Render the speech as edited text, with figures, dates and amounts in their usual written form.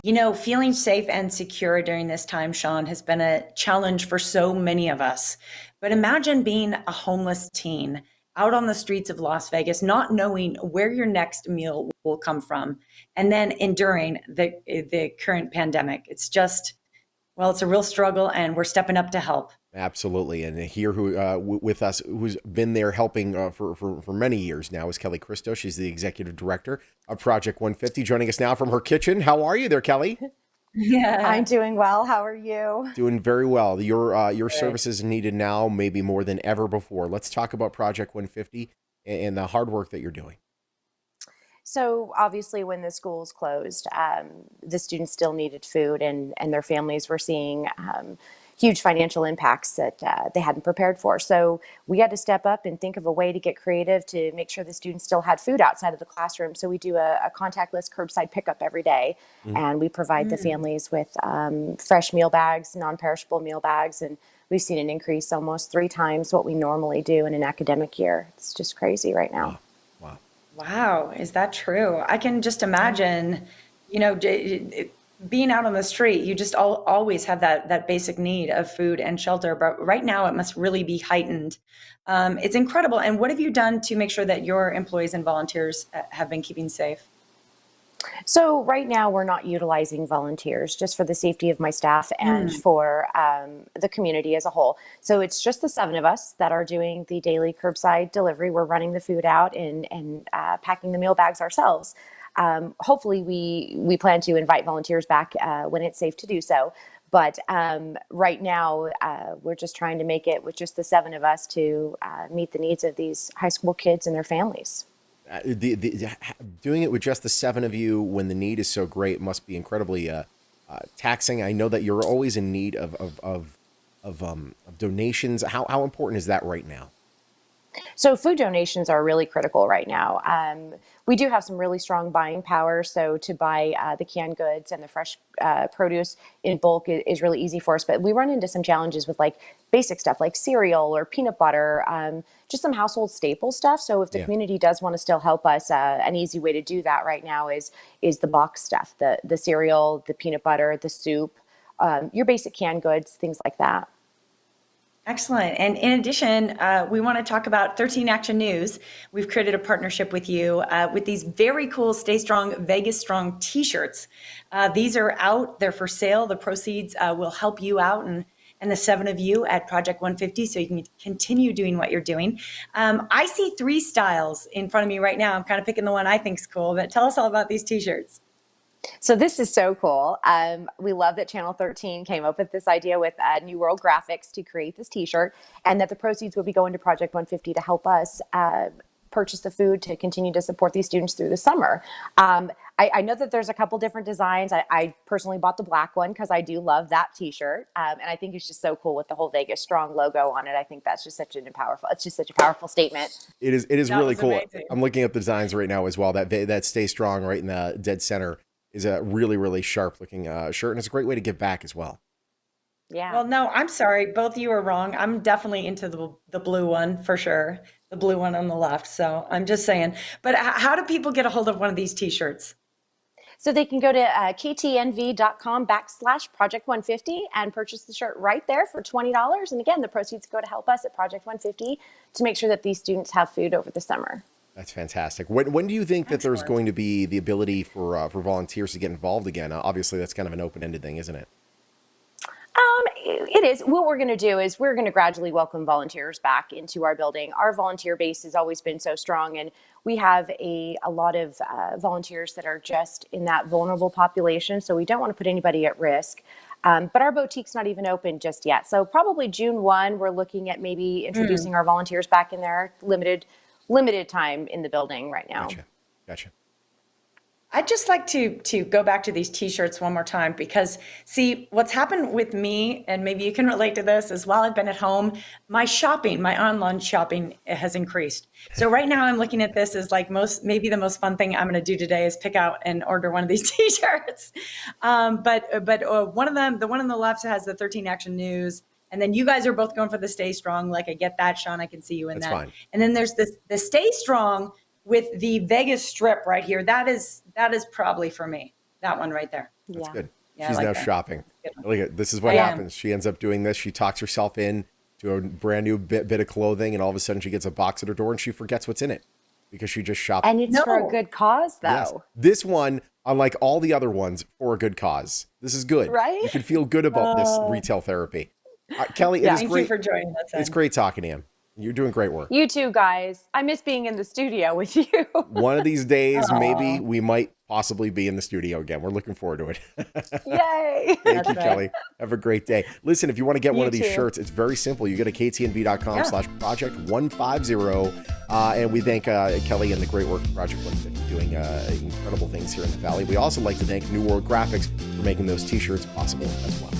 Feeling safe and secure during this time, Sean, has been a challenge for so many of us. But imagine being a homeless teen out on the streets of Las Vegas, not knowing where your next meal will come from, and then enduring the current pandemic. It's a real struggle, and we're stepping up to help. Absolutely. And here with us, who's been there helping for many years now, is Kelly Christo. She's the executive director of Project 150, joining us now from her kitchen. How are you there, Kelly? I'm Yeah. doing well. How are you? Doing very well. Your Right. services are needed now, maybe more than ever before. Let's talk about Project 150 and the hard work that you're doing. So obviously, when the schools closed, the students still needed food, and their families were seeing huge financial impacts that they hadn't prepared for. So we had to step up and think of a way to get creative to make sure the students still had food outside of the classroom. So we do a contactless curbside pickup every day, Mhm. and we provide the Mm. families with fresh meal bags, non-perishable meal bags, and we've seen an increase almost 3 times what we normally do in an academic year. It's just crazy right now. Wow. Wow. Wow, is that true? I can just Yeah. imagine, being out on the street, you just always have that basic need of food and shelter, but right now it must really be heightened. It's incredible. And what have you done to make sure that your employees and volunteers have been keeping safe? So right now we're not utilizing volunteers just for the safety of my staff and Mm. for the community as a whole. So it's just the 7 of us that are doing the daily curbside delivery. We're running the food out and packing the meal bags ourselves. Hopefully we plan to invite volunteers back when it's safe to do so. But right now, we're just trying to make it with just the 7 of us to meet the needs of these high school kids and their families. Doing it with just the 7 of you when the need is so great must be incredibly taxing. I know that you're always in need of donations. How important is that right now? So food donations are really critical right now. We do have some really strong buying power. So to buy the canned goods and the fresh produce in bulk is really easy for us. But we run into some challenges with like basic stuff like cereal or peanut butter, just some household staple stuff. So if the Yeah. community does want to still help us, an easy way to do that right now is the box stuff, the cereal, the peanut butter, the soup, your basic canned goods, things like that. Excellent. And in addition, we want to talk about 13 Action News. We've created a partnership with you with these very cool Stay Strong, Vegas Strong t-shirts. These are out, they're for sale. The proceeds will help you out and the 7 of you at Project 150 so you can continue doing what you're doing. I see 3 styles in front of me right now. I'm kind of picking the one I think's cool, but tell us all about these t-shirts. So this is so cool. We love that Channel 13 came up with this idea with New World Graphics to create this T-shirt, and that the proceeds would be going to Project 150 to help us purchase the food to continue to support these students through the summer. I know that there's a couple different designs. I personally bought the black one because I do love that T-shirt, and I think it's just so cool with the whole Vegas Strong logo on it. I think that's just such a powerful. It's just such a powerful statement. It is That really was cool. amazing. I'm looking at the designs right now as well. That Stay Strong right in the dead center is a really sharp looking shirt, and it's a great way to give back as well. Yeah. Well, no, I'm sorry. Both of you are wrong. I'm definitely into the blue one for sure. The blue one on the left. So I'm just saying. But how do people get a hold of one of these t-shirts? So they can go to ktnv.com/ Project 150 and purchase the shirt right there for $20. And again, the proceeds go to help us at Project 150 to make sure that these students have food over the summer. That's fantastic. When do you think that there's Excellent. going to be the ability for volunteers to get involved again? Obviously, that's kind of an open ended thing, isn't it? It is. What we're going to do is we're going to gradually welcome volunteers back into our building. Our volunteer base has always been so strong, and we have a lot of volunteers that are just in that vulnerable population. So we don't want to put anybody at risk. But our boutique's not even open just yet. So probably June 1, we're looking at maybe Mm. introducing our volunteers back in there. Limited time in the building right now. Gotcha. I'd just like to go back to these t-shirts one more time because see what's happened with me, and maybe you can relate to this, is while I've been at home, my online shopping has increased. So right now I'm looking at this as like maybe the most fun thing I'm going to do today is pick out and order one of these t-shirts. But one of them, the one on the left has the 13 Action News. And then you guys are both going for the Stay Strong. Like I get that, Sean. I can see you in That's that. fine. And then there's the Stay Strong with the Vegas strip right here. That is probably for me. That one right there. That's Yeah. good. Yeah, I She's like now that. shopping. Good one. Look at this is what I am. happens. She ends up doing this. She talks herself in to a brand new bit of clothing, and all of a sudden she gets a box at her door, and she forgets what's in it because she just shopped. And it's for a No. good cause, Yes, though. this one, unlike all the other ones, for a good cause. This is good. Right? You can feel good about this retail therapy. Kelly, it Yeah. is Thank great. you for joining us. It's Ed. great talking to you. You're doing great work. You too, guys. I miss being in the studio with you. One of these days, maybe we might possibly be in the studio again. We're looking forward to it. Yay. Thank you, That's right. Kelly. Have a great day. Listen, if you want to get one You of these too. shirts, it's very simple. You go to ktnv.com/project150. And we thank Kelly and the great work of Project 150 doing incredible things here in the Valley. We also like to thank New World Graphics for making those t-shirts possible as well.